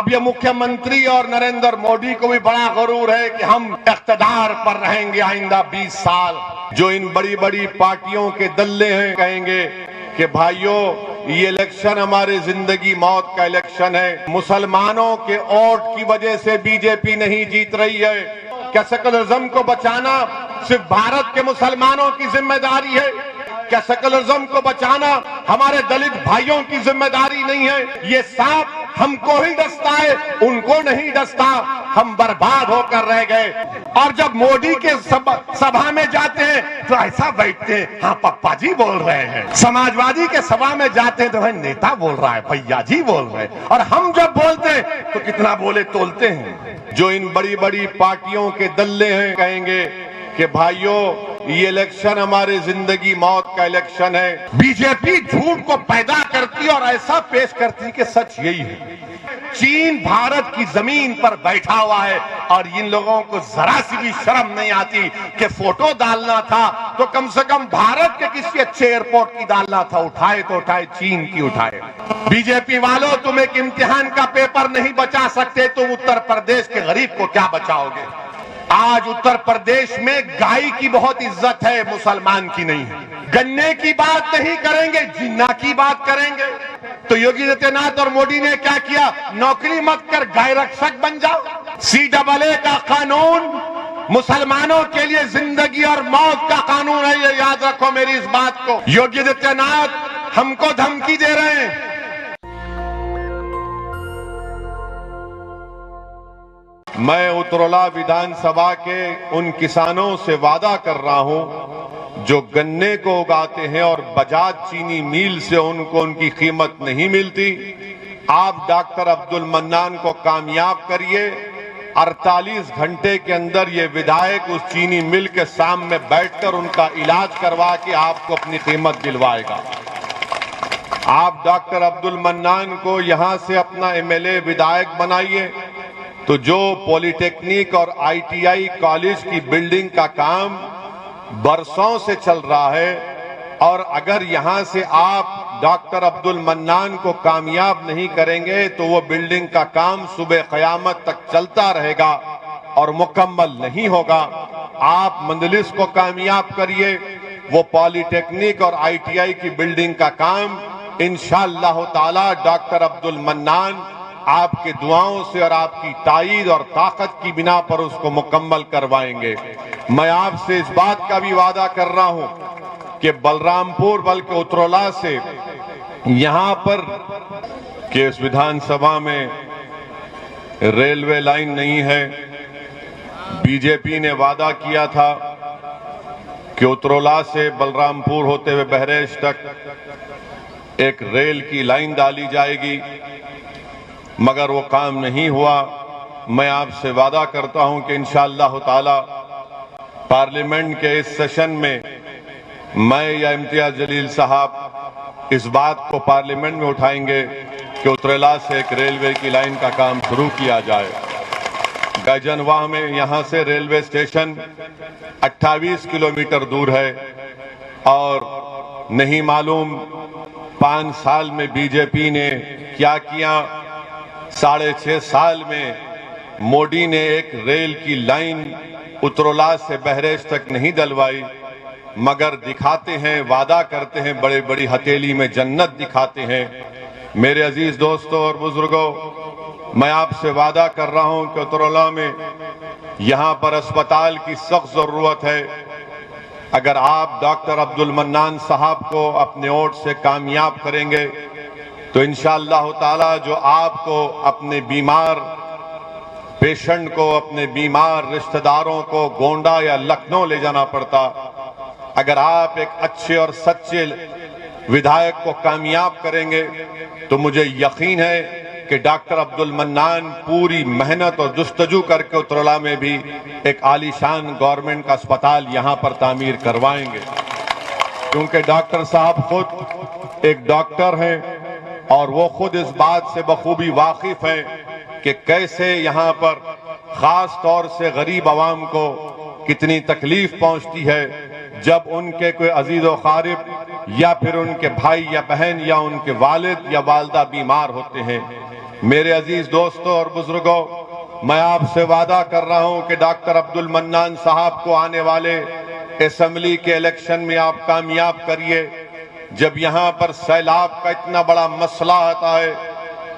अब ये मुख्यमंत्री और नरेंद्र मोदी को भी बड़ा गरूर है कि हम इख्तिदार पर रहेंगे आइंदा 20 साल। जो इन बड़ी बड़ी पार्टियों के दल्ले हैं कहेंगे कि भाइयों ये इलेक्शन हमारे जिंदगी मौत का इलेक्शन है, मुसलमानों के वोट की वजह से बीजेपी नहीं जीत रही है। क्या सेकुलरिज्म को बचाना सिर्फ भारत के मुसलमानों की जिम्मेदारी है? क्या सेकुलरिज्म को बचाना हमारे दलित भाइयों की जिम्मेदारी नहीं है? ये सांप हमको ही डसता है, उनको नहीं डसता। हम बर्बाद होकर रह गए। और जब मोदी के सभा में जाते हैं तो ऐसा बैठते हैं, हाँ पप्पा जी बोल रहे हैं। समाजवादी के सभा में जाते हैं तो भाई नेता बोल रहा है, भैया जी बोल रहे हैं। और हम जब बोलते हैं तो कितना बोले तोलते हैं। जो इन बड़ी बड़ी पार्टियों के दल्ले हैं कहेंगे कि भाइयों ये इलेक्शन हमारे जिंदगी मौत का इलेक्शन है। बीजेपी झूठ को पैदा करती और ऐसा पेश करती कि सच यही है। चीन भारत की जमीन पर बैठा हुआ है और इन लोगों को जरा सी भी शर्म नहीं आती कि फोटो डालना था तो कम से कम भारत के किसी अच्छे एयरपोर्ट की डालना था। उठाए तो उठाए, चीन की उठाए। बीजेपी वालों तुम एक इम्तिहान का पेपर नहीं बचा सकते, तुम उत्तर प्रदेश के गरीब को क्या बचाओगे? आज उत्तर प्रदेश में गाय की बहुत इज्जत है, मुसलमान की नहीं है। गन्ने की बात नहीं करेंगे, जिन्ना की बात करेंगे। तो योगी आदित्यनाथ और मोदी ने क्या किया? नौकरी मत कर, गाय रक्षक बन जाओ। CAA का कानून मुसलमानों के लिए जिंदगी और मौत का कानून है, ये याद रखो मेरी इस बात को। योगी आदित्यनाथ हमको धमकी दे रहे हैं। मैं उतरौला विधानसभा के उन किसानों से वादा कर रहा हूं जो गन्ने को उगाते हैं और बजाज चीनी मिल से उनको उनकी कीमत नहीं मिलती। आप डॉक्टर अब्दुल मन्नान को कामयाब करिए। 48 घंटे के अंदर ये विधायक उस चीनी मिल के सामने बैठकर उनका इलाज करवा के आपको अपनी कीमत दिलवाएगा। आप डॉक्टर अब्दुल मन्नान को यहां से अपना MLA विधायक बनाइए तो जो पॉलिटेक्निक और ITI कॉलेज की बिल्डिंग का काम बरसों से चल रहा है और अगर यहां से आप डॉक्टर अब्दुल मन्नान को कामयाब नहीं करेंगे तो वो बिल्डिंग का काम सुबह क़यामत तक चलता रहेगा और मुकम्मल नहीं होगा। आप मंदलिस को कामयाब करिए, वो पॉलिटेक्निक और ITI की बिल्डिंग का काम इंशाअल्लाह ताला डॉक्टर अब्दुल मन्नान आपके दुआओं से और आपकी ताईद और ताकत की बिना पर उसको मुकम्मल करवाएंगे। मैं आपसे इस बात का भी वादा कर रहा हूं कि बलरामपुर बल्कि उतरौला से यहां पर कि इस विधानसभा में रेलवे लाइन नहीं है। बीजेपी ने वादा किया था कि उतरौला से बलरामपुर होते हुए बहराइच तक एक रेल की लाइन डाली जाएगी, मगर वो काम नहीं हुआ। मैं आपसे वादा करता हूं कि इंशाअल्लाह ताला पार्लियामेंट के इस सेशन में मैं या इम्तियाज जलील साहब इस बात को पार्लियामेंट में उठाएंगे कि उतरौला से एक रेलवे की लाइन का काम शुरू किया जाए। गैजनवाह में यहां से रेलवे स्टेशन 28 किलोमीटर दूर है और नहीं मालूम 5 साल में बीजेपी ने क्या किया। 6.5 साल में मोदी ने एक रेल की लाइन उतरौला से बहराइच तक नहीं डलवाई, मगर दिखाते हैं, वादा करते हैं, बड़े बड़ी हथेली में जन्नत दिखाते हैं। मेरे अजीज दोस्तों और बुजुर्गों, मैं आपसे वादा कर रहा हूं कि उतरौला में यहां पर अस्पताल की सख्त जरूरत है। अगर आप डॉक्टर अब्दुल मन्नान साहब को अपने वोट से कामयाब करेंगे तो इंशाअल्लाह ताला जो आपको अपने बीमार पेशेंट को, अपने बीमार रिश्तेदारों को गोंडा या लखनऊ ले जाना पड़ता, अगर आप एक अच्छे और सच्चे विधायक को कामयाब करेंगे तो मुझे यकीन है कि डॉक्टर अब्दुल मन्नान पूरी मेहनत और जुस्तजू करके उतरौला में भी एक आलीशान गवर्नमेंट का अस्पताल यहां पर तामीर करवाएंगे। क्योंकि डॉक्टर साहब खुद एक डॉक्टर हैं और वो खुद इस बात से बखूबी वाकिफ है कि कैसे यहाँ पर खास तौर से गरीब आवाम को कितनी तकलीफ पहुंचती है जब उनके कोई अजीज व क़ारिब या फिर उनके भाई या बहन या उनके वालिद या वालदा बीमार होते हैं। मेरे अजीज दोस्तों और बुजुर्गों, मैं आपसे वादा कर रहा हूं कि डॉक्टर अब्दुल मन्नान साहब को आने वाले असेंबली के इलेक्शन में आप कामयाब करिए। जब यहां पर सैलाब का इतना बड़ा मसला आता है,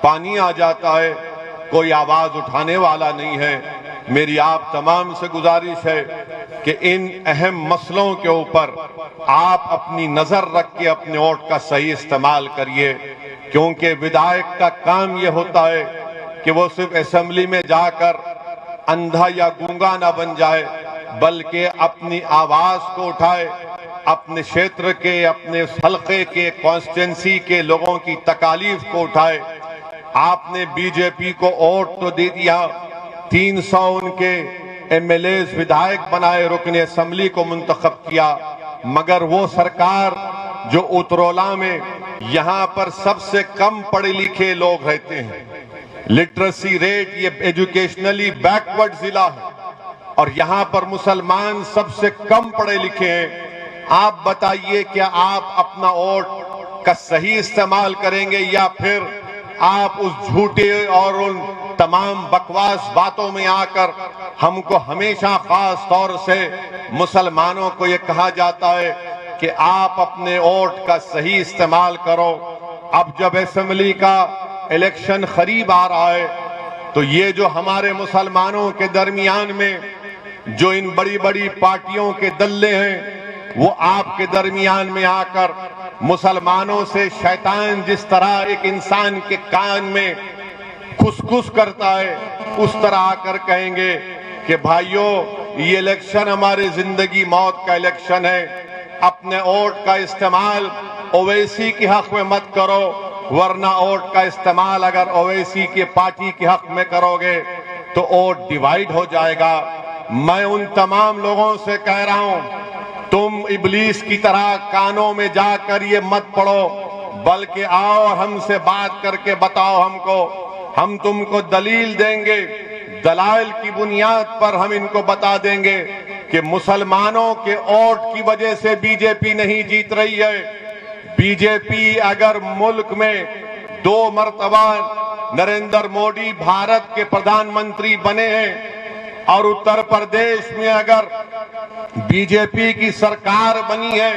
पानी आ जाता है, कोई आवाज उठाने वाला नहीं है। मेरी आप तमाम से गुजारिश है कि इन अहम मसलों के ऊपर आप अपनी नजर रख के अपने वोट का सही इस्तेमाल करिए, क्योंकि विधायक का काम यह होता है कि वो सिर्फ असेंबली में जाकर अंधा या गूंगा ना बन जाए, बल्कि अपनी आवाज को उठाए, अपने क्षेत्र के, अपने हल्के के, कॉन्स्टिट्यूंसी के लोगों की तकालीफ को उठाए। आपने बीजेपी को वोट तो दे दिया, 300 उनके एमएलए विधायक बनाए, रुकने असेंबली को मुंतखब किया, मगर वो सरकार जो उतरौला में यहां पर सबसे कम पढ़े लिखे लोग रहते हैं, लिटरेसी रेट ये एजुकेशनली बैकवर्ड जिला है और यहां पर मुसलमान सबसे कम पढ़े लिखे हैं। आप बताइए, क्या आप अपना वोट का सही इस्तेमाल करेंगे या फिर आप उस झूठे और उन तमाम बकवास बातों में आकर हमको हमेशा खास तौर से मुसलमानों को ये कहा जाता है कि आप अपने वोट का सही इस्तेमाल करो। अब जब असेंबली का इलेक्शन करीब आ रहा है तो ये जो हमारे मुसलमानों के दरमियान में जो इन बड़ी बड़ी पार्टियों के दल्ले हैं, वो आपके दरमियान में आकर मुसलमानों से शैतान जिस तरह एक इंसान के कान में खुसखुस करता है, उस तरह आकर कहेंगे कि भाइयों, ये इलेक्शन हमारे जिंदगी मौत का इलेक्शन है, अपने वोट का इस्तेमाल ओवैसी के हक में मत करो, वरना वोट का इस्तेमाल अगर ओवैसी की पार्टी के हक में करोगे तो वोट डिवाइड हो जाएगा। मैं उन तमाम लोगों से कह रहा हूं, तुम इब्लीस की तरह कानों में जाकर ये मत पढ़ो, बल्कि आओ और हमसे बात करके बताओ हमको, हम तुमको दलील देंगे, दलाइल की बुनियाद पर हम इनको बता देंगे कि मुसलमानों के वोट की वजह से बीजेपी नहीं जीत रही है। बीजेपी अगर मुल्क में 2 मरतबा नरेंद्र मोदी भारत के प्रधानमंत्री बने हैं और उत्तर प्रदेश में अगर बीजेपी की सरकार बनी है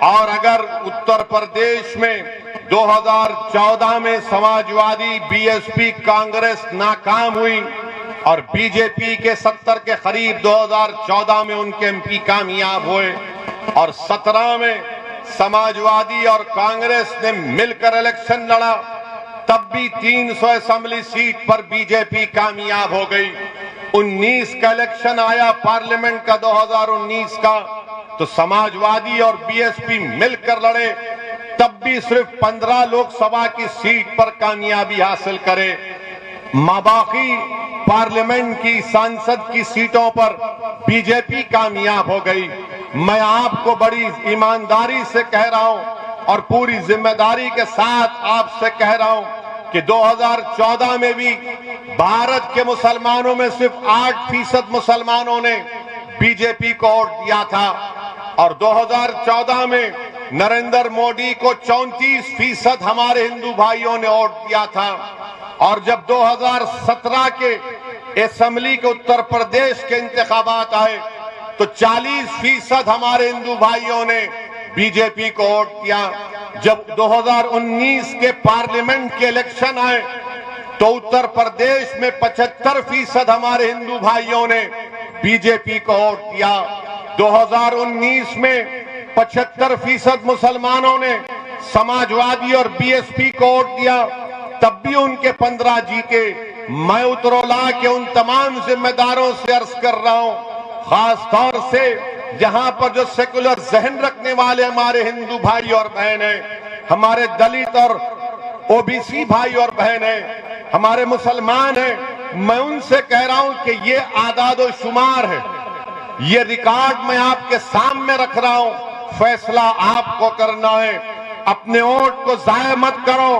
और अगर उत्तर प्रदेश में 2014 में समाजवादी, बीएसपी, कांग्रेस नाकाम हुई और बीजेपी के 70 के करीब 2014 में उनके एमपी कामयाब हुए और 17 में समाजवादी और कांग्रेस ने मिलकर इलेक्शन लड़ा, तब भी 300 असेंबली सीट पर बीजेपी कामयाब हो गई। 19 का इलेक्शन आया पार्लियामेंट का 2019 का, तो समाजवादी और बीएसपी मिलकर लड़े, तब भी सिर्फ 15 लोकसभा की सीट पर कामयाबी हासिल करे। बाकी पार्लियामेंट की सांसद की सीटों पर बीजेपी कामयाब हो गई। मैं आपको बड़ी ईमानदारी से कह रहा हूं और पूरी जिम्मेदारी के साथ आपसे कह रहा हूं कि 2014 में भी भारत के मुसलमानों में सिर्फ 8% मुसलमानों ने बीजेपी को वोट दिया था और 2014 में नरेंद्र मोदी को 34% हमारे हिंदू भाइयों ने वोट दिया था और जब 2017 के असेंबली के उत्तर प्रदेश के इंतखाबात आए तो 40% हमारे हिंदू भाइयों ने बीजेपी को वोट दिया। जब 2019 के पार्लियामेंट के इलेक्शन आए तो उत्तर प्रदेश में 75% हमारे हिंदू भाइयों ने बीजेपी को वोट दिया। 2019 में 75% मुसलमानों ने समाजवादी और बीएसपी को वोट दिया, तब भी उनके 15 जीते। मैं उतरौला के उन तमाम जिम्मेदारों से अर्ज कर रहा हूं, खास तौर से जहां पर जो सेकुलर जहन रखने वाले हमारे हिंदू भाई और बहन हैं, हमारे दलित और ओबीसी भाई और बहन हैं, हमारे मुसलमान हैं, मैं उनसे कह रहा हूं कि ये आदाद शुमार है, ये रिकॉर्ड मैं आपके सामने रख रहा हूं, फैसला आपको करना है। अपने वोट को जाया मत करो।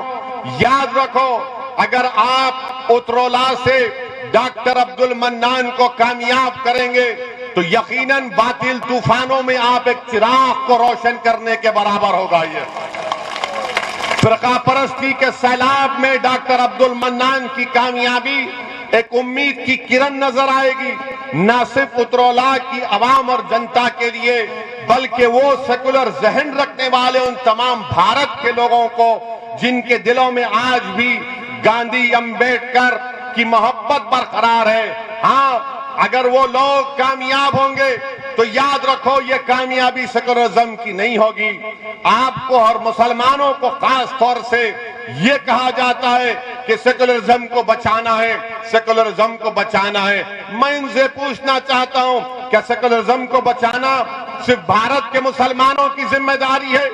याद रखो, अगर आप उतरौला से डॉक्टर अब्दुल मन्नान को कामयाब करेंगे तो यकीनन बातिल तूफानों में आप एक चिराग को रोशन करने के बराबर होगा। ये फिरका परस्ती के सैलाब में डॉक्टर अब्दुल मन्नान की कामयाबी एक उम्मीद की किरण नजर आएगी, न सिर्फ उतरौला की आवाम और जनता के लिए, बल्कि वो सेकुलर जहन रखने वाले उन तमाम भारत के लोगों को जिनके दिलों में आज भी गांधी अंबेडकर की मोहब्बत बरकरार है। हाँ, अगर वो लोग कामयाब होंगे तो याद रखो ये कामयाबी सेकुलरिज्म की नहीं होगी। आपको और मुसलमानों को खास तौर से ये कहा जाता है कि सेकुलरिज्म को बचाना है, सेकुलरिज्म को बचाना है। मैं इनसे पूछना चाहता हूं, क्या सेकुलरिज्म को बचाना सिर्फ भारत के मुसलमानों की जिम्मेदारी है?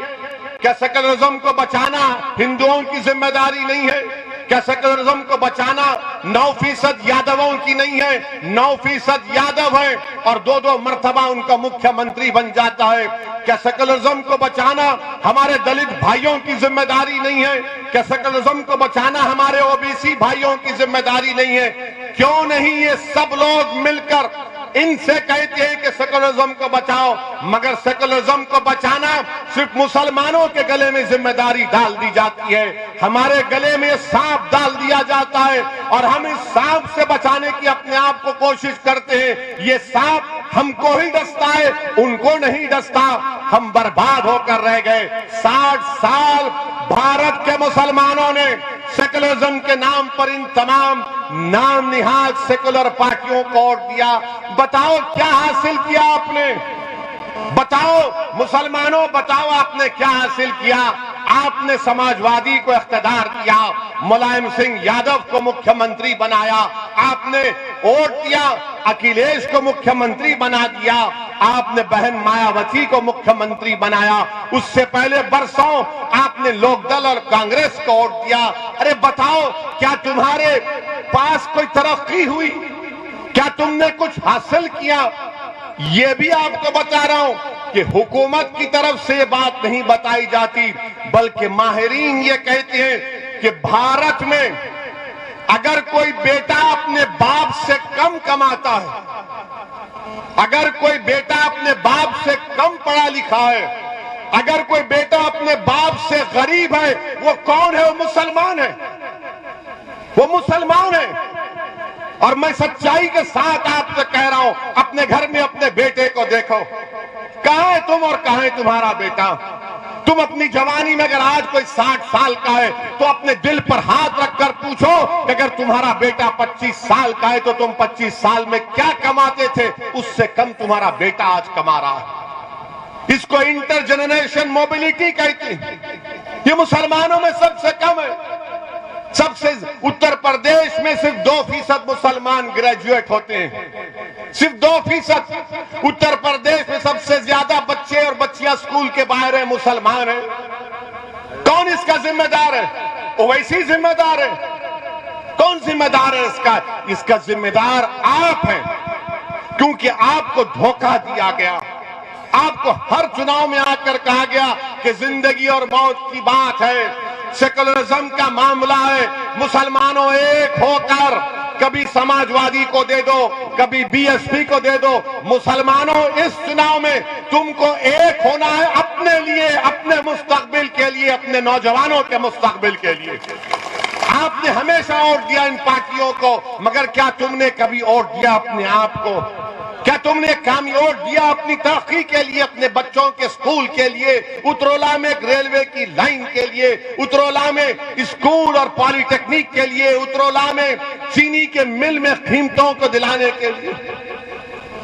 क्या सेकुलरिज्म को बचाना हिंदुओं की जिम्मेदारी नहीं है? क्या सेकुलरिज्म को बचाना 9% यादवों की नहीं है? 9% यादव है और 2-2 मर्तबा उनका मुख्यमंत्री बन जाता है। क्या सेकुलरिज्म को बचाना हमारे दलित भाइयों की जिम्मेदारी नहीं है? क्या सेकुलरिज्म को बचाना हमारे ओबीसी भाइयों की जिम्मेदारी नहीं है? क्यों नहीं ये सब लोग मिलकर इनसे कहते हैं कि सेकुलरिज्म को बचाओ, मगर सेकुलरिज्म को बचाना सिर्फ मुसलमानों के गले में जिम्मेदारी डाल दी जाती है। हमारे गले में सांप डाल दिया जाता है और हम इस सांप से बचाने की अपने आप को कोशिश करते हैं। ये सांप हमको ही डसता है, उनको नहीं डसता। हम बर्बाद होकर रह गए। 60 साल भारत के मुसलमानों ने सेकुलरिज्म के नाम पर इन तमाम नाम निहाद सेकुलर पार्टियों को वोट दिया। बताओ क्या हासिल किया आपने? बताओ मुसलमानों, बताओ आपने क्या हासिल किया? आपने समाजवादी को इख्तियार दिया, मुलायम सिंह यादव को मुख्यमंत्री बनाया, आपने वोट दिया, अखिलेश को मुख्यमंत्री बना दिया, आपने बहन मायावती को मुख्यमंत्री बनाया। उससे पहले बरसों आपने लोकदल और कांग्रेस को वोट दिया। अरे बताओ, क्या तुम्हारे पास कोई तरक्की हुई? क्या तुमने कुछ हासिल किया? ये भी आपको बता रहा हूं कि हुकूमत की तरफ से ये बात नहीं बताई जाती, बल्कि माहिरीन ये कहते हैं कि भारत में अगर कोई बेटा अपने बाप से कम कमाता है, अगर कोई बेटा अपने बाप से कम पढ़ा लिखा है, अगर कोई बेटा अपने बाप से गरीब है, वो कौन है? वो मुसलमान है, वो मुसलमान है। और मैं सच्चाई के साथ आपसे कह रहा हूं, अपने घर में अपने बेटे को देखो, कहां है तुम और कहां है तुम्हारा बेटा? तुम अपनी जवानी में अगर आज कोई 60 साल का है तो अपने दिल पर हाथ रखकर पूछो कि अगर तुम्हारा बेटा 25 साल का है तो तुम 25 साल में क्या कमाते थे? उससे कम तुम्हारा बेटा आज कमा रहा है। इसको इंटरजेनरेशन मोबिलिटी कहते हैं। ये मुसलमानों में सबसे कम है। सबसे उत्तर प्रदेश में सिर्फ 2% मुसलमान ग्रेजुएट होते हैं, सिर्फ 2%। उत्तर प्रदेश में सबसे ज्यादा बच्चे और बच्चियां स्कूल के बाहर है, मुसलमान है। कौन इसका जिम्मेदार है? ओवैसी जिम्मेदार है। कौन जिम्मेदार है इसका? इसका जिम्मेदार आप हैं, क्योंकि आपको धोखा दिया गया। आपको हर चुनाव में आकर कहा गया कि जिंदगी और मौत की बात है, सेकुलरिज्म का मामला है, मुसलमानों एक होकर कभी समाजवादी को दे दो, कभी बीएसपी को दे दो। मुसलमानों, इस चुनाव में तुमको एक होना है अपने लिए, अपने मुस्तकबिल के लिए, अपने नौजवानों के मुस्तकबिल के लिए। आपने हमेशा वोट दिया इन पार्टियों को, मगर क्या तुमने कभी वोट दिया अपने आप को? क्या तुमने वोट दिया अपनी तरक्की के लिए, अपने बच्चों के स्कूल के लिए, उतरौला में एक रेलवे की लाइन के लिए, उतरौला में स्कूल और पॉलिटेक्निक के लिए, उतरौला में चीनी के मिल में कीमतों को दिलाने के लिए?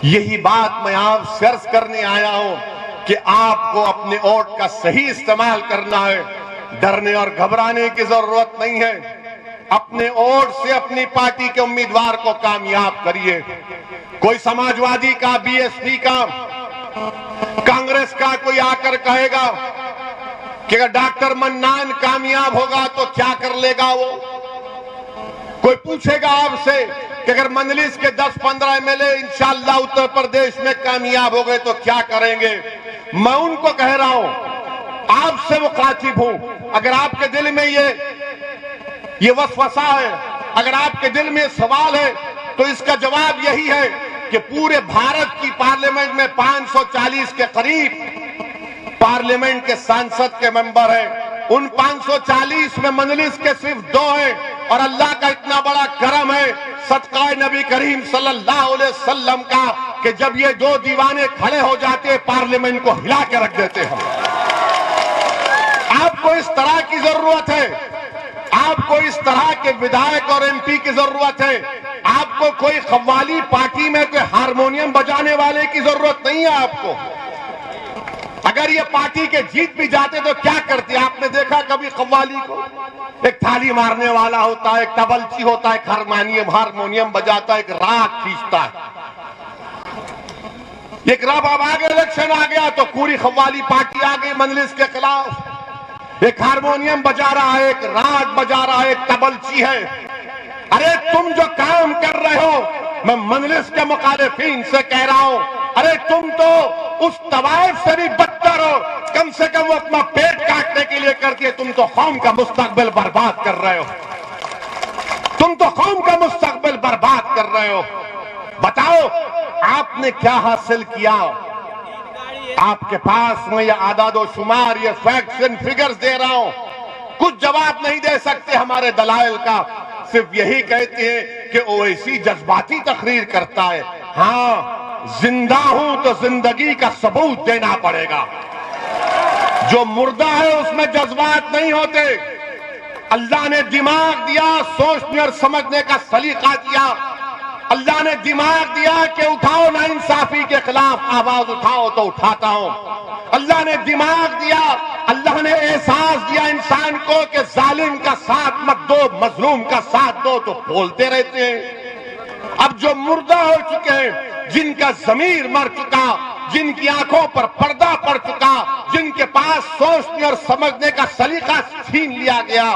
यही बात मैं आपसे अर्ज करने आया हूं कि आपको अपने वोट का सही इस्तेमाल करना है। डरने और घबराने की जरूरत नहीं है। अपने वोट से अपनी पार्टी के उम्मीदवार को कामयाब करिए। कोई समाजवादी का, बीएसपी का, कांग्रेस का कोई आकर कहेगा कि अगर डॉक्टर मन्नान कामयाब होगा तो क्या कर लेगा वो? कोई पूछेगा आपसे कि अगर मंजलिस के 10-15 एमएलए इंशाअल्लाह उत्तर प्रदेश में कामयाब हो गए तो क्या करेंगे? मैं उनको कह रहा हूं, आपसे मुखातिब हूं, अगर आपके दिल में ये वसवसा है, अगर आपके दिल में सवाल है, तो इसका जवाब यही है कि पूरे भारत की पार्लियामेंट में 540 के करीब पार्लियामेंट के सांसद के मेंबर हैं। उन 540 में मजलिस के सिर्फ 2 हैं और अल्लाह का इतना बड़ा करम है सदका नबी करीम सल्लल्लाहु अलैहि वसल्लम का कि जब ये 2 दीवाने खड़े हो जाते पार्लियामेंट को हिला के रख देते हैं। आपको इस तरह की जरूरत है, आपको इस तरह के विधायक और एमपी की जरूरत है। आपको कोई कव्वाली पार्टी में कोई हारमोनियम बजाने वाले की जरूरत नहीं है। आपको अगर ये पार्टी के जीत भी जाते तो क्या करते? आपने देखा कभी कव्वाली को? एक थाली मारने वाला होता है, एक तबलची होता है, एक हारमोनियम बजाता है, एक राग खींचता है। एक रब अब आगे इलेक्शन आ गया तो पूरी कव्वाली पार्टी आ गई मजलिस के खिलाफ। एक हारमोनियम बजा रहा है, एक राग बजा रहा है, एक तबलची है। अरे तुम जो काम कर रहे हो, मैं मजलिस के मुखालिफिन से कह रहा हूं, अरे तुम तो उस तवाइफ से भी बदतर हो। कम से कम वो अपना पेट काटने के लिए करती है, तुम तो कौम का मुस्तकबिल बर्बाद कर रहे हो। तुम तो कौम का मुस्तकबिल बर्बाद कर रहे हो। बताओ आपने क्या हासिल किया? आपके पास में ये आदादो शुमार, ये फैक्ट्स एंड फिगर्स दे रहा हूं, कुछ जवाब नहीं दे सकते हमारे दलाइल का। सिर्फ यही कहते हैं कि ओवैसी जज्बाती तकरीर करता है। हां, जिंदा हूं तो जिंदगी का सबूत देना पड़ेगा। जो मुर्दा है उसमें जज्बात नहीं होते। अल्लाह ने दिमाग दिया, सोचने और समझने का सलीका दिया। अल्लाह ने दिमाग दिया कि उठाओ ना इंसाफी के खिलाफ आवाज उठाओ तो उठाता हूं। अल्लाह ने दिमाग दिया, अल्लाह ने एहसास दिया इंसान को कि जालिम का साथ मत दो, मजलूम का साथ दो, तो बोलते रहते हैं। अब जो मुर्दा हो चुके हैं, जिनका जमीर मर चुका, जिनकी आंखों पर पर्दा पड़ चुका, जिनके पास सोचने और समझने का सलीका छीन लिया गया,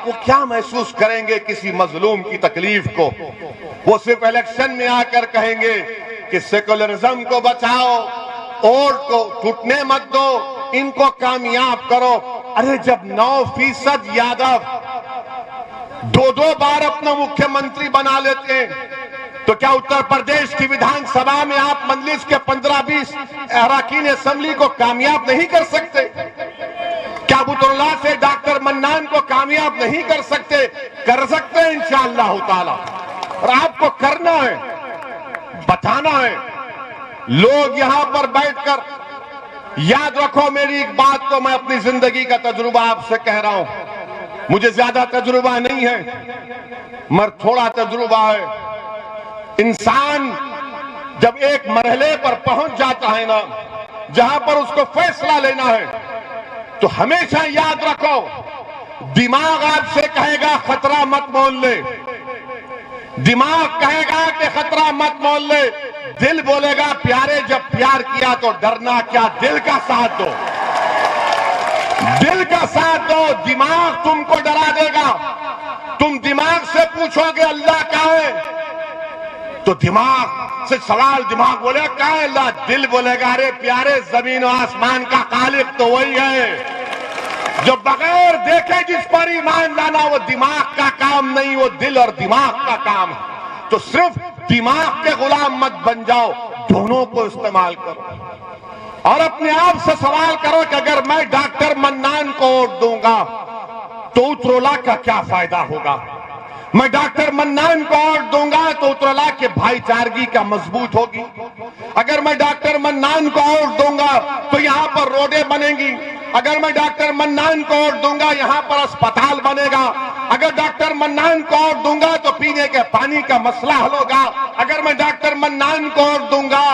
वो क्या महसूस करेंगे किसी मजलूम की तकलीफ को? वो सिर्फ इलेक्शन में आकर कहेंगे कि सेकुलरिज्म को बचाओ, वोट को टूटने मत दो, इनको कामयाब करो। अरे जब 9% यादव 2-2 बार अपना मुख्यमंत्री बना लेते हैं, तो क्या उत्तर प्रदेश की विधानसभा में आप मजलिस के 15-20 अरकान असेंबली को कामयाब नहीं कर सकते? क्या अबूतुल्लाह से डॉक्टर मन्नान को कामयाब नहीं कर सकते? कर सकते हैं इंशाअल्लाह ताला। और आपको करना है, बताना है। लोग यहां पर बैठकर, याद रखो मेरी एक बात को, मैं अपनी जिंदगी का तजुर्बा आपसे कह रहा हूं। मुझे ज्यादा तजुर्बा नहीं है, मगर थोड़ा तजुर्बा है। इंसान जब एक मरहले पर पहुंच जाता है ना, जहां पर उसको फैसला लेना है, तो हमेशा याद रखो, दिमाग आपसे कहेगा खतरा मत मोल ले, दिमाग कहेगा कि खतरा मत मोल ले, दिल बोलेगा प्यारे जब प्यार किया तो डरना क्या, दिल का साथ दो, दिल का साथ दो। दिमाग तुमको डरा देगा। तुम दिमाग से पूछोगे अल्लाह कहां है, तो दिमाग से सवाल, दिमाग बोलेगा कहां है अल्लाह, दिल बोलेगा अरे प्यारे जमीन और आसमान का खालिक तो वही है। जो बगैर देखे जिस पर ईमान लाना वो दिमाग का काम नहीं, वो दिल और दिमाग का काम है। तो सिर्फ दिमाग के गुलाम मत बन जाओ, दोनों को इस्तेमाल करो। और अपने आप से सवाल करो कि अगर मैं डॉक्टर मन्नान को वोट दूंगा तो उत्तरोला का क्या फायदा होगा? मैं डॉक्टर मन्नान को वोट दूंगा तो उत्तरोला के भाईचारगी का मजबूत होगी। अगर मैं डॉक्टर मन्नान को वोट दूंगा तो यहां पर रोडें बनेंगी। अगर मैं डॉक्टर मन्नान को वोट दूंगा यहां पर अस्पताल बनेगा। अगर डॉक्टर मन्नान को वोट दूंगा तो पीने के पानी का मसला हल होगा। अगर मैं डॉक्टर मन्नान को वोट दूंगा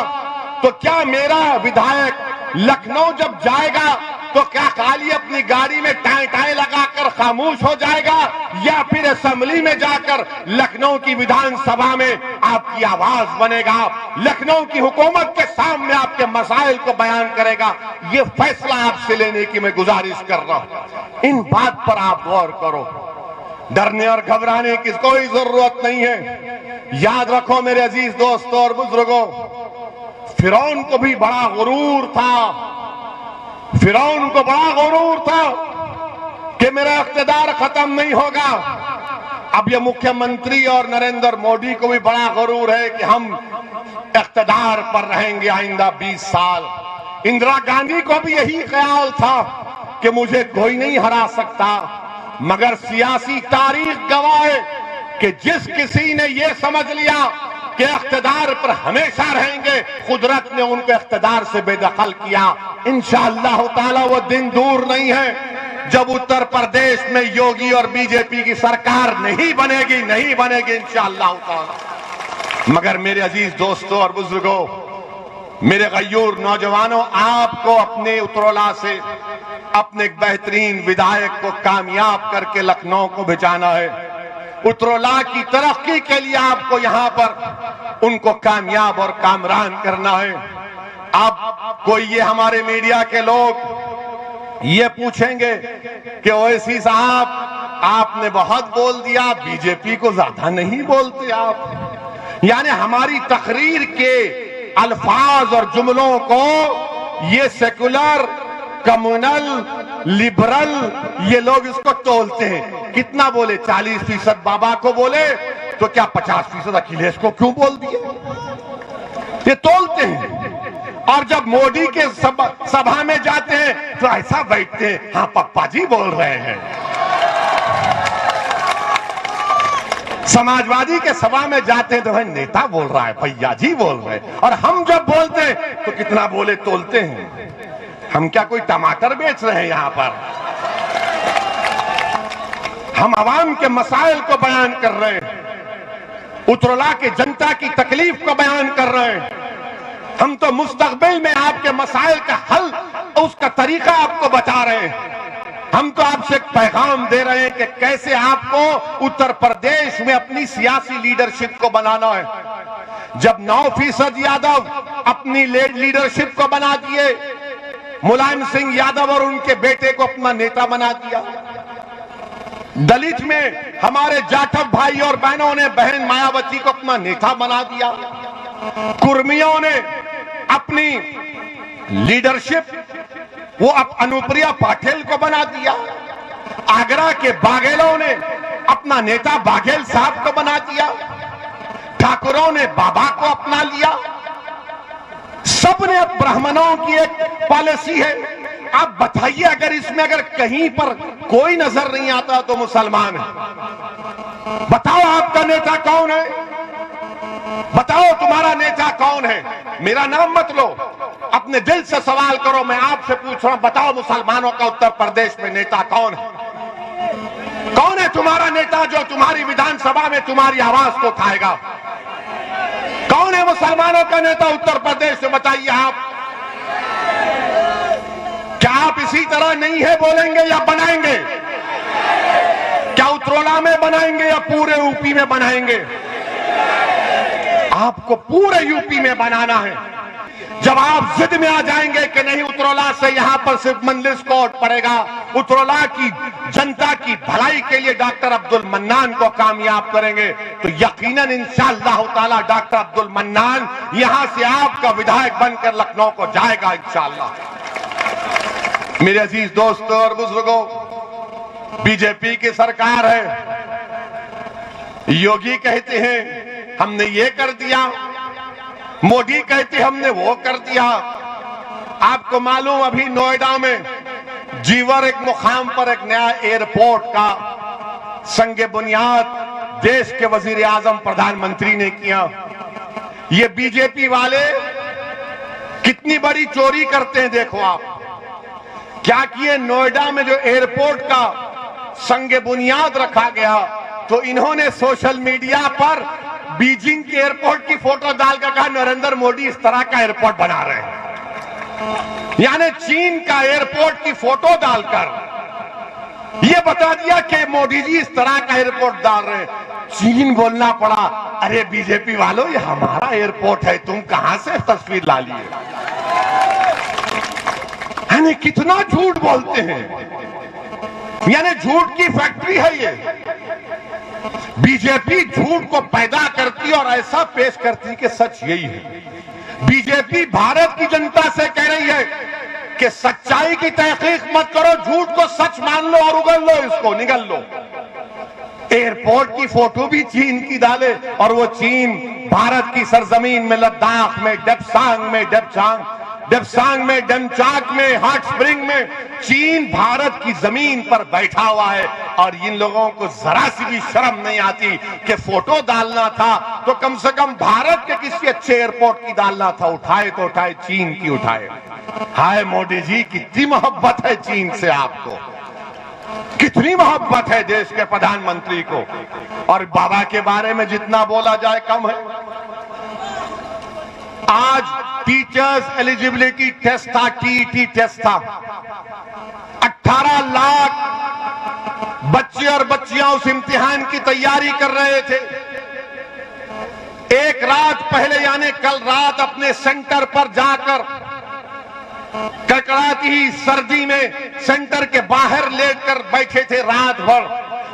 तो क्या मेरा विधायक लखनऊ जब जाएगा तो क्या खाली अपनी गाड़ी में टाई टाई लगाकर खामोश हो जाएगा, या फिर असेंबली में जाकर लखनऊ की विधानसभा में आपकी आवाज बनेगा, लखनऊ की हुकूमत के सामने आपके मसाइल को बयान करेगा? ये फैसला आपसे लेने की मैं गुजारिश कर रहा हूं। इन बात पर आप गौर करो। डरने और घबराने की कोई जरूरत नहीं है। याद रखो मेरे अजीज दोस्तों और बुजुर्गों, फिरौन को भी बड़ा गुरूर था, फिरौन को बड़ा गुरूर था कि मेरा इख्तिदार खत्म नहीं होगा। अब ये मुख्यमंत्री और नरेंद्र मोदी को भी बड़ा गुरूर है कि हम इख्तिदार पर रहेंगे आइंदा 20 साल। इंदिरा गांधी को भी यही ख्याल था कि मुझे कोई नहीं हरा सकता, मगर सियासी तारीख गवाह है कि जिस किसी ने यह समझ लिया कि इख्तिदार पर हमेशा रहेंगे, कुदरत ने उनको इख्तिदार से बेदखल किया। इंशाअल्लाह ताला वो दिन दूर नहीं है जब उत्तर प्रदेश में योगी और बीजेपी की सरकार नहीं बनेगी इंशाअल्लाह ताला। मगर मेरे अजीज दोस्तों और बुजुर्गों, मेरे गयूर नौजवानों, आपको अपने उतरौला से अपने एक बेहतरीन विधायक को कामयाब करके लखनऊ को भिजाना है। उतरौला की तरक्की के लिए आपको यहां पर उनको कामयाब और कामरान करना है। अब कोई ये हमारे मीडिया के लोग ये पूछेंगे कि ओवैसी साहब, आपने बहुत बोल दिया, बीजेपी को ज्यादा नहीं बोलते आप। यानी हमारी तकरीर के अल्फाज और जुमलों को ये सेकुलर, कम्युनल, लिबरल ये लोग इसको तोलते हैं। कितना बोले? 40% बाबा को बोले तो क्या 50% अखिलेश को क्यों बोल दिए? ये तोलते हैं। और जब मोदी के सभा में जाते हैं तो ऐसा बैठते हैं, हाँ पप्पा जी बोल रहे हैं। समाजवादी के सभा में जाते हैं तो भाई नेता बोल रहा है, भैया जी बोल रहे हैं। और हम जब बोलते हैं तो कितना बोले तोलते हैं। हम क्या कोई टमाटर बेच रहे हैं? यहां पर हम आवाम के मसाइल को बयान कर रहे हैं, उतरौला की जनता की तकलीफ को बयान कर रहे हैं। हम तो मुस्तकबिल में आपके मसाइल का हल, उसका तरीका आपको बता रहे हैं। हम तो आपसे एक पैगाम दे रहे हैं कि कैसे आपको उत्तर प्रदेश में अपनी सियासी लीडरशिप को बनाना है। जब 9% यादव अपनी लीडरशिप को बना दिए, मुलायम सिंह यादव और उनके बेटे को अपना नेता बना दिया। दलित में हमारे जाटव भाई और बहनों ने बहन मायावती को अपना नेता बना दिया। कुर्मियों ने अपनी लीडरशिप वो अनुप्रिया पाटिल को बना दिया। आगरा के बाघेलों ने अपना नेता बाघेल साहब को बना दिया। ठाकुरों ने बाबा को अपना लिया। सबने अब ब्राह्मणों की एक पॉलिसी है। आप बताइए, अगर इसमें अगर कहीं पर कोई नजर नहीं आता तो मुसलमान है। बताओ आपका नेता कौन है? बताओ तुम्हारा नेता कौन है? मेरा नाम मत लो, अपने दिल से सवाल करो। मैं आपसे पूछ रहा हूं, बताओ मुसलमानों का उत्तर प्रदेश में नेता कौन है? कौन है तुम्हारा नेता जो तुम्हारी विधानसभा में तुम्हारी आवाज को उठाएगा? कौन है मुसलमानों का नेता उत्तर प्रदेश में? बताइए आप। क्या आप इसी तरह नहीं है बोलेंगे या बनाएंगे? क्या उतरौला में बनाएंगे या पूरे यूपी में बनाएंगे? आपको पूरे यूपी में बनाना है। जब आप जिद में आ जाएंगे कि नहीं, उतरौला से यहां पर सिर्फ मंजलिस कोर्ट पड़ेगा, उतरौला की जनता की भलाई के लिए डॉक्टर अब्दुल मन्नान को कामयाब करेंगे, तो यकीनन इंशाअल्लाह ताला डॉक्टर अब्दुल मन्नान यहां से आपका विधायक बनकर लखनऊ को जाएगा इंशाअल्लाह। मेरे अजीज दोस्तों और बुजुर्गों, बीजेपी की सरकार है। योगी कहते हैं हमने ये कर दिया, मोदी कहते हमने वो कर दिया। आपको मालूम, अभी नोएडा में जीवर एक मुकाम पर एक नया एयरपोर्ट का संगे बुनियाद देश के वजीर आजम प्रधानमंत्री ने किया। ये बीजेपी वाले कितनी बड़ी चोरी करते हैं देखो आप। क्या किए? नोएडा में जो एयरपोर्ट का संगे बुनियाद रखा गया, तो इन्होंने सोशल मीडिया पर बीजिंग के एयरपोर्ट की फोटो डालकर कहा नरेंद्र मोदी इस तरह का एयरपोर्ट बना रहे हैं। यानी चीन का एयरपोर्ट की फोटो डालकर यह बता दिया कि मोदी जी इस तरह का एयरपोर्ट डाल रहे हैं। चीन बोलना पड़ा, अरे बीजेपी वालों ये हमारा एयरपोर्ट है, तुम कहां से तस्वीर ला लिए? यानी कितना झूठ बोलते हैं। यानी झूठ की फैक्ट्री है ये। बीजेपी झूठ को पैदा करती और ऐसा पेश करती कि सच यही है। बीजेपी भारत की जनता से कह रही है कि सच्चाई की तहकीक मत करो, झूठ को सच मान लो और उगल लो, इसको निगल लो। एयरपोर्ट की फोटो भी चीन की डाले, और वो चीन भारत की सरजमीन में, लद्दाख में, डेप्सांग में, डेप्चांग डेप्सांग में, डमचाक में, हॉट स्प्रिंग में चीन भारत की जमीन पर बैठा हुआ है और इन लोगों को जरा सी भी शर्म नहीं आती कि फोटो डालना था तो कम से कम भारत के किसी अच्छे एयरपोर्ट की डालना था, उठाए तो उठाए चीन की उठाए। हाय मोदी जी, कितनी मोहब्बत है चीन से आपको, कितनी मोहब्बत है देश के प्रधानमंत्री को। और बाबा के बारे में जितना बोला जाए कम है। आज टीचर्स एलिजिबिलिटी टेस्ट था, टीईटी टेस्ट था। 18 लाख बच्चे और बच्चियां उस इम्तिहान की तैयारी कर रहे थे। एक रात पहले यानी कल रात अपने सेंटर पर जाकर कड़कड़ाती ही सर्दी में सेंटर के बाहर लेटकर बैठे थे रात भर।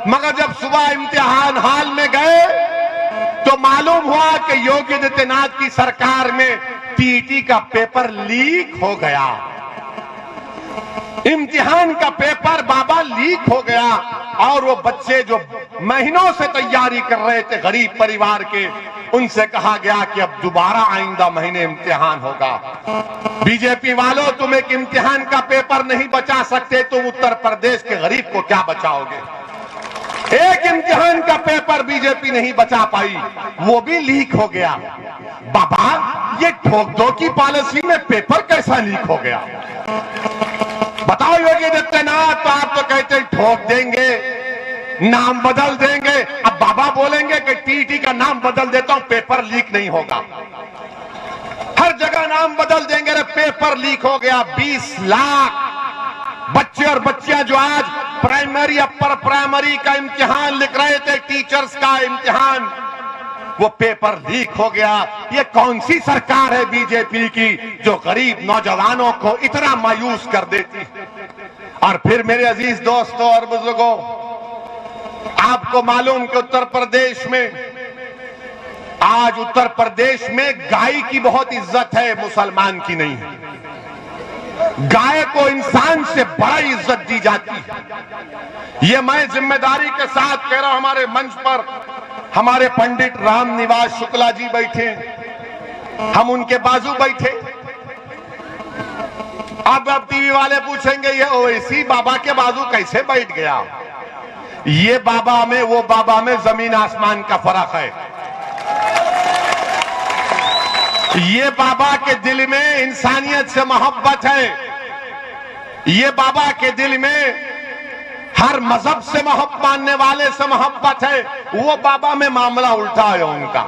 मगर जब सुबह इम्तिहान हॉल में गए तो मालूम हुआ कि योगी आदित्यनाथ की सरकार में टीईटी का पेपर लीक हो गया। इम्तिहान का पेपर बाबा लीक हो गया और वो बच्चे जो महीनों से तैयारी कर रहे थे गरीब परिवार के, उनसे कहा गया कि अब दोबारा आइंदा महीने इम्तिहान होगा। बीजेपी वालों, तुम एक इम्तिहान का पेपर नहीं बचा सकते, तुम उत्तर प्रदेश के गरीब को क्या बचाओगे। एक इम्तिहान का पेपर बीजेपी नहीं बचा पाई, वो भी लीक हो गया। बाबा, ये ठोक दो की पॉलिसी में पेपर कैसा लीक हो गया? बताओ योगी आदित्यनाथ, तो आप तो कहते हैं ठोक देंगे, नाम बदल देंगे। अब बाबा बोलेंगे कि टीईटी का नाम बदल देता हूं, पेपर लीक नहीं होगा। हर जगह नाम बदल देंगे, रे पेपर लीक हो गया। 20 लाख बच्चे और बच्चियां जो आज प्राइमरी, अपर प्राइमरी का इम्तिहान लिख रहे थे, टीचर्स का इम्तिहान, वो पेपर लीक हो गया। ये कौन सी सरकार है बीजेपी की जो गरीब नौजवानों को इतना मायूस कर देती? और फिर मेरे अजीज दोस्तों और बुजुर्गों, आपको मालूम कि उत्तर प्रदेश में, आज उत्तर प्रदेश में गाय की बहुत इज्जत है, मुसलमान की नहीं है। गाय को इंसान से बड़ा इज्जत दी जाती है। ये मैं जिम्मेदारी के साथ कह रहा हूं। हमारे मंच पर हमारे पंडित राम निवास शुक्ला जी बैठे, हम उनके बाजू बैठे। अब टीवी वाले पूछेंगे ये ओवैसी बाबा के बाजू कैसे बैठ गया? ये बाबा में, वो बाबा में जमीन आसमान का फर्क है। ये बाबा के दिल में इंसानियत से मोहब्बत है। ये बाबा के दिल में हर मजहब से मोहब्बत मानने वाले से मोहब्बत है। वो बाबा में मामला उल्टा है उनका।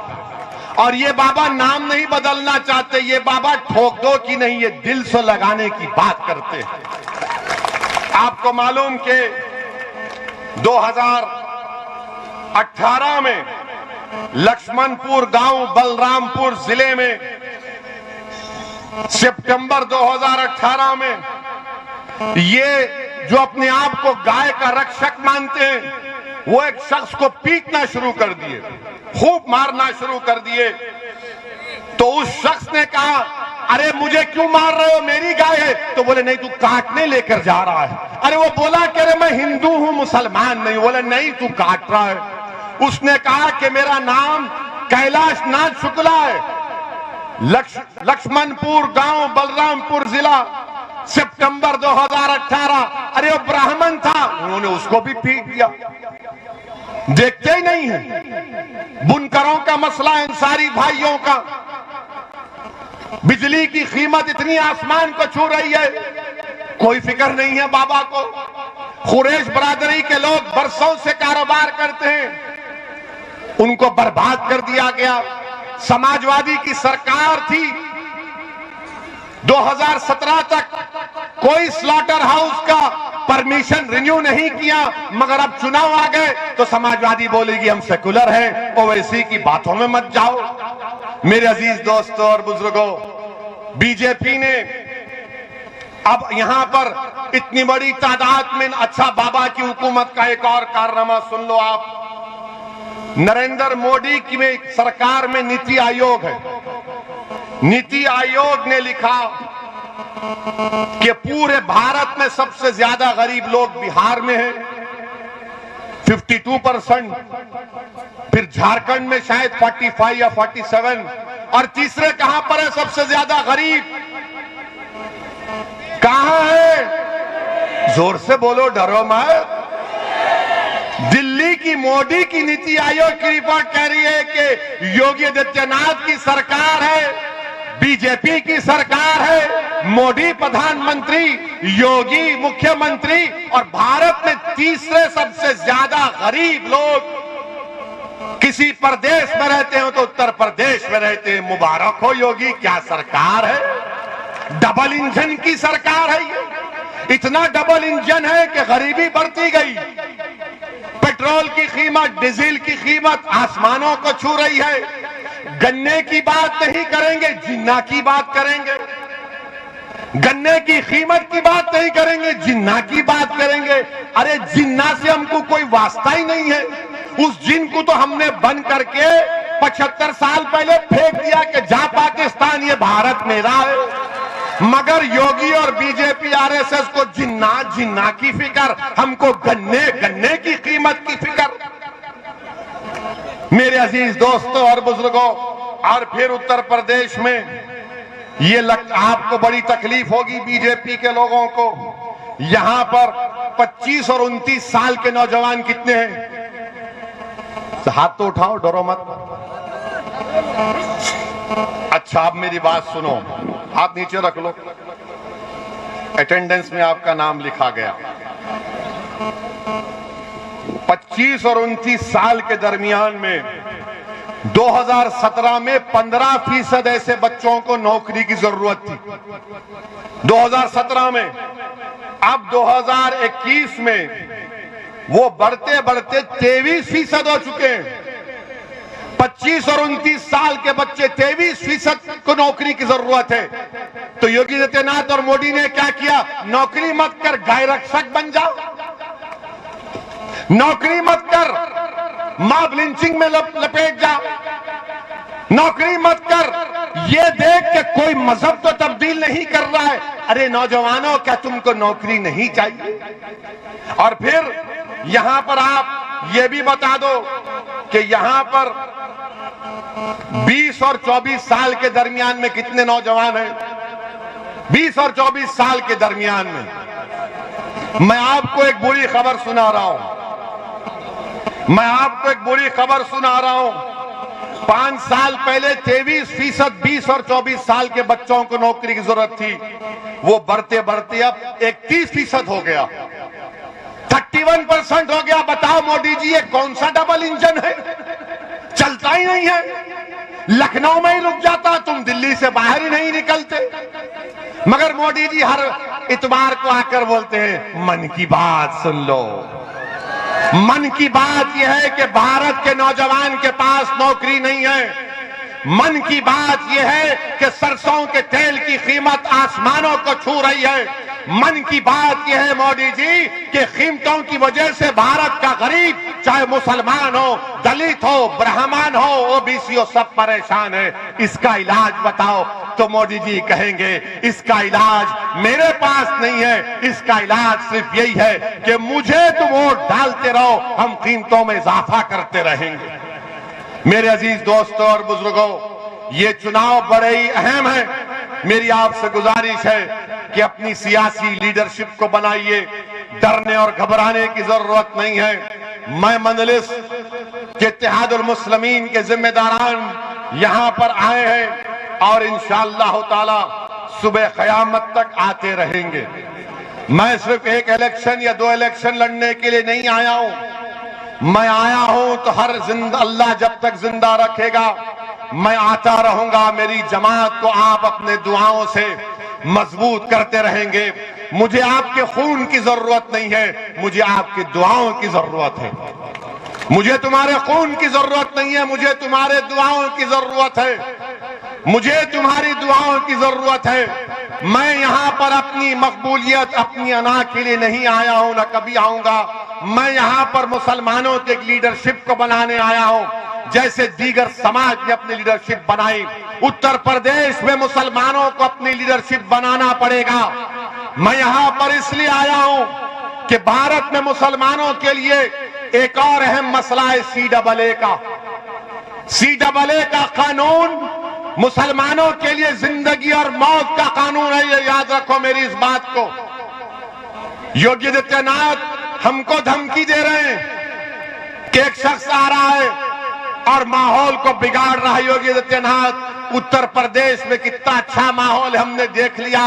और ये बाबा नाम नहीं बदलना चाहते, ये बाबा ठोक दो की नहीं, ये दिल से लगाने की बात करते हैं। आपको मालूम कि 2018 में लक्ष्मणपुर गांव बलरामपुर जिले में सितंबर 2018 में ये जो अपने आप को गाय का रक्षक मानते हैं, वो एक शख्स को पीटना शुरू कर दिए, खूब मारना शुरू कर दिए। तो उस शख्स ने कहा, अरे मुझे क्यों मार रहे हो, मेरी गाय है। तो बोले नहीं, तू काटने लेकर जा रहा है। अरे वो बोला कि अरे मैं हिंदू हूं, मुसलमान नहीं। बोले नहीं, तू काट रहा है। उसने कहा कि मेरा नाम कैलाश नाथ शुक्ला है, लक्ष्मणपुर गांव बलरामपुर जिला, सितंबर 2018। अरे वो ब्राह्मण था, उन्होंने उसको भी पीट दिया। देखते ही नहीं है बुनकरों का मसला, अंसारी भाइयों का। बिजली की कीमत इतनी आसमान को छू रही है, कोई फिक्र नहीं है बाबा को। कुरैश बरादरी के लोग बरसों से कारोबार करते हैं, उनको बर्बाद कर दिया गया। समाजवादी की सरकार थी, 2017 तक कोई स्लॉटर हाउस का परमिशन रिन्यू नहीं किया। मगर अब चुनाव आ गए तो समाजवादी बोलेगी हम सेकुलर हैं, ओवैसी की बातों में मत जाओ। मेरे अजीज दोस्तों और बुजुर्गों, बीजेपी ने अब यहां पर इतनी बड़ी तादाद में, अच्छा बाबा की हुकूमत का एक और कारनामा सुन लो आप। नरेंद्र मोदी की सरकार में नीति आयोग है। नीति आयोग ने लिखा कि पूरे भारत में सबसे ज्यादा गरीब लोग बिहार में हैं, 52%, फिर झारखंड में शायद 45 या 47, और तीसरे कहां पर है सबसे ज्यादा गरीब? कहां है? जोर से बोलो, डरो मत। दिल्ली की मोदी की नीति आयोग की रिपोर्ट कह रही है कि योगी आदित्यनाथ की सरकार है, बीजेपी की सरकार है, मोदी प्रधानमंत्री, योगी मुख्यमंत्री, और भारत में तीसरे सबसे ज्यादा गरीब लोग किसी प्रदेश में रहते हो तो उत्तर प्रदेश में रहते हैं। मुबारक हो योगी, क्या सरकार है, डबल इंजन की सरकार है ये। इतना डबल इंजन है कि गरीबी बढ़ती गई, पेट्रोल की कीमत, डीजल की कीमत आसमानों को छू रही है। गन्ने की बात नहीं करेंगे, जिन्ना की बात करेंगे। गन्ने की कीमत की बात नहीं करेंगे, जिन्ना की बात करेंगे। अरे जिन्ना से हमको कोई वास्ता ही नहीं है। उस जिन को तो हमने बंद करके 75 साल पहले फेंक दिया कि जा पाकिस्तान, ये भारत मेरा है। मगर योगी और बीजेपी आरएसएस को जिन्ना जिन्ना की फिक्र, हमको गन्ने गन्ने की कीमत की फिक्र। मेरे अजीज दोस्तों और बुजुर्गों, और फिर उत्तर प्रदेश में ये आपको बड़ी तकलीफ होगी बीजेपी के लोगों को। यहां पर 25 और 29 साल के नौजवान कितने हैं? हाथ तो उठाओ, डरो मत। अच्छा, आप मेरी बात सुनो, हाथ नीचे रख लो। अटेंडेंस में आपका नाम लिखा गया। 25 और 29 साल के दरमियान में 2017 में 15% ऐसे बच्चों को नौकरी की जरूरत थी 2017 में। अब 2021 में वो बढ़ते बढ़ते 23% हो चुके हैं। 25 और 29 साल के बच्चे, 23% को नौकरी की जरूरत है। तो योगी आदित्यनाथ और मोदी ने क्या किया? नौकरी मत कर, गाय रक्षक बन जाओ। नौकरी मत कर, मॉब लिंचिंग में लपेट जाओ। नौकरी मत कर, ये देख के कोई मजहब तो तब्दील नहीं कर रहा है। अरे नौजवानों, क्या तुमको नौकरी नहीं चाहिए? और फिर यहां पर आप ये भी बता दो कि यहां पर 20 और 24 साल के दरमियान में कितने नौजवान हैं? 20 और 24 साल के दरमियान में मैं आपको एक बुरी खबर सुना रहा हूं। मैं आपको एक बुरी खबर सुना रहा हूं। 5 साल पहले 23% 20 और 24 साल के बच्चों को नौकरी की जरूरत थी। वो बढ़ते बढ़ते अब 31% हो गया, 31% हो गया। बताओ मोदी जी, ये कौन सा डबल इंजन है? चलता ही नहीं है। लखनऊ में ही रुक जाता, तुम दिल्ली से बाहर ही नहीं निकलते। मगर मोदी जी हर इतवार को आकर बोलते हैं, मन की बात सुन लो। मन की बात यह है कि भारत के नौजवान के पास नौकरी नहीं है। मन की बात यह है कि सरसों के तेल की कीमत आसमानों को छू रही है। मन की बात यह है मोदी जी कि कीमतों की वजह से भारत का गरीब, चाहे मुसलमान हो, दलित हो, ब्राह्मण हो, ओबीसी हो, सब परेशान है। इसका इलाज बताओ। तो मोदी जी कहेंगे, इसका इलाज मेरे पास नहीं है। इसका इलाज सिर्फ यही है कि मुझे तुम वोट डालते रहो, हम कीमतों में इजाफा करते रहेंगे। मेरे अजीज दोस्तों और बुजुर्गों, ये चुनाव बड़े ही अहम है। मेरी आपसे गुजारिश है कि अपनी सियासी लीडरशिप को बनाइए। डरने और घबराने की जरूरत नहीं है। मैं मजलिस के इत्तेहादुल मुस्लिमीन के जिम्मेदारान यहां पर आए हैं और इंशाअल्लाह ताला सुबह क़यामत तक आते रहेंगे। मैं सिर्फ एक इलेक्शन या 2 इलेक्शन लड़ने के लिए नहीं आया हूं। मैं आया हूं तो हर अल्लाह जब तक जिंदा रखेगा मैं आता रहूंगा। मेरी जमात को आप अपने दुआओं से मजबूत करते रहेंगे। मुझे आपके खून की जरूरत नहीं है, मुझे आपकी दुआओं की जरूरत है। मुझे तुम्हारे खून की जरूरत नहीं है, मुझे तुम्हारे दुआओं की जरूरत है। मुझे तुम्हारी दुआओं की जरूरत है। मैं यहां पर अपनी मकबूलियत, अपनी अना के लिए नहीं आया हूं, न कभी आऊंगा। मैं यहां पर मुसलमानों के लीडरशिप को बनाने आया हूं, जैसे दीगर समाज ने अपनी लीडरशिप बनाई। उत्तर प्रदेश में मुसलमानों को अपनी लीडरशिप बनाना पड़ेगा। मैं यहां पर इसलिए आया हूं कि भारत में मुसलमानों के लिए एक और अहम मसला है CAA का। CAA का कानून मुसलमानों के लिए जिंदगी और मौत का कानून है, ये याद रखो मेरी इस बात को। योगी आदित्यनाथ हमको धमकी दे रहे हैं कि एक शख्स आ रहा है और माहौल को बिगाड़ रहा है। योगी आदित्यनाथ, उत्तर प्रदेश में कितना अच्छा माहौल हमने देख लिया।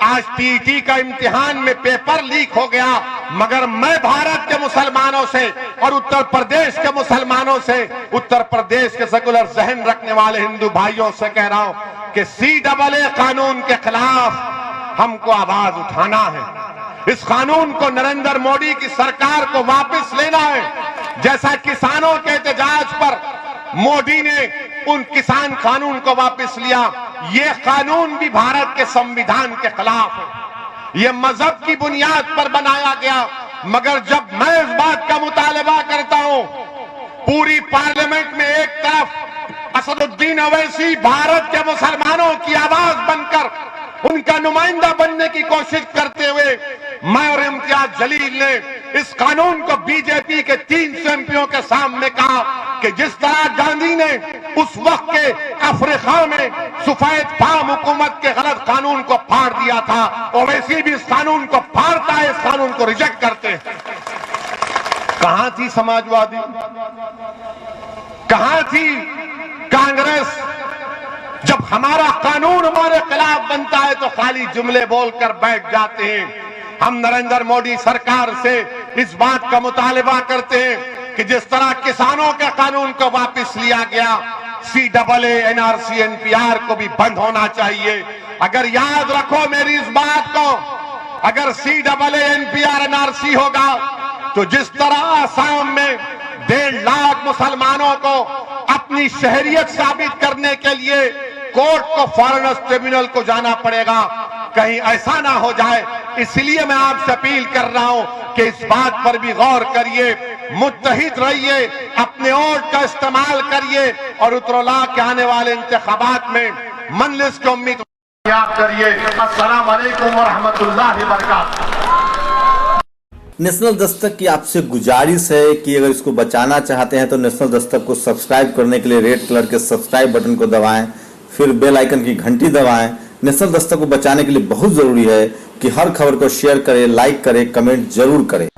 आज टीटी का इम्तिहान में पेपर लीक हो गया, मगर मैं भारत के मुसलमानों से और उत्तर प्रदेश के मुसलमानों से, उत्तर प्रदेश के सेकुलर जहन रखने वाले हिंदू भाइयों से कह रहा हूं कि CAA कानून के खिलाफ हमको आवाज उठाना है। इस कानून को नरेंद्र मोदी की सरकार को वापस लेना है। जैसा किसानों के एहतजाज पर मोदी ने उन किसान कानून को वापस लिया, ये कानून भी भारत के संविधान के खिलाफ है। ये मजहब की बुनियाद पर बनाया गया। मगर जब मैं इस बात का मुतालबा करता हूं, पूरी पार्लियामेंट में एक तरफ असदुद्दीन ओवैसी भारत के मुसलमानों की आवाज बनकर उनका नुमाइंदा बनने की कोशिश करते हुए, मैं और इम्तियाज जलील ने इस कानून को बीजेपी के 300 एमपियों के सामने कहा कि जिस तरह गांधी ने उस वक्त के अफ्रीका में सफेद फार्म हुकूमत के गलत कानून को फाड़ दिया था, ओवैसी भी इस कानून को फाड़ता है, इस कानून को रिजेक्ट करते हैं। कहां थी समाजवादी, कहां थी कांग्रेस? जब हमारा कानून हमारे खिलाफ बनता है तो खाली जुमले बोलकर बैठ जाते हैं। हम नरेंद्र मोदी सरकार से इस बात का मुतालबा करते हैं कि जिस तरह किसानों के कानून को वापस लिया गया, CAA, NRC, NPR को भी बंद होना चाहिए। अगर याद रखो मेरी इस बात को, अगर CAA, NPR, NRC होगा तो जिस तरह आसाम में 1.5 लाख मुसलमानों को अपनी शहरियत साबित करने के लिए कोर्ट को फॉरेनर्स ट्रिब्यूनल को जाना पड़ेगा, कहीं ऐसा ना हो जाए। इसलिए मैं आपसे अपील कर रहा हूं कि इस बात पर भी गौर करिए, मुत्तहिद रहिए, अपने वोट का इस्तेमाल करिए और उत्तरला के आने वाले इंतखाबात में मंजलिस की उम्मीद याद करिए। अस्सलाम वालेकुम व रहमतुल्लाहि व बरकातहू। नेशनल दस्तक की आपसे गुजारिश है कि अगर इसको बचाना चाहते हैं तो नेशनल दस्तक को सब्सक्राइब करने के लिए रेड कलर के सब्सक्राइब बटन को दबाएं, फिर बेल आइकन की घंटी दबाएं। नेशनल दस्तक को बचाने के लिए बहुत जरूरी है कि हर खबर को शेयर करें, लाइक करें, कमेंट जरूर करें।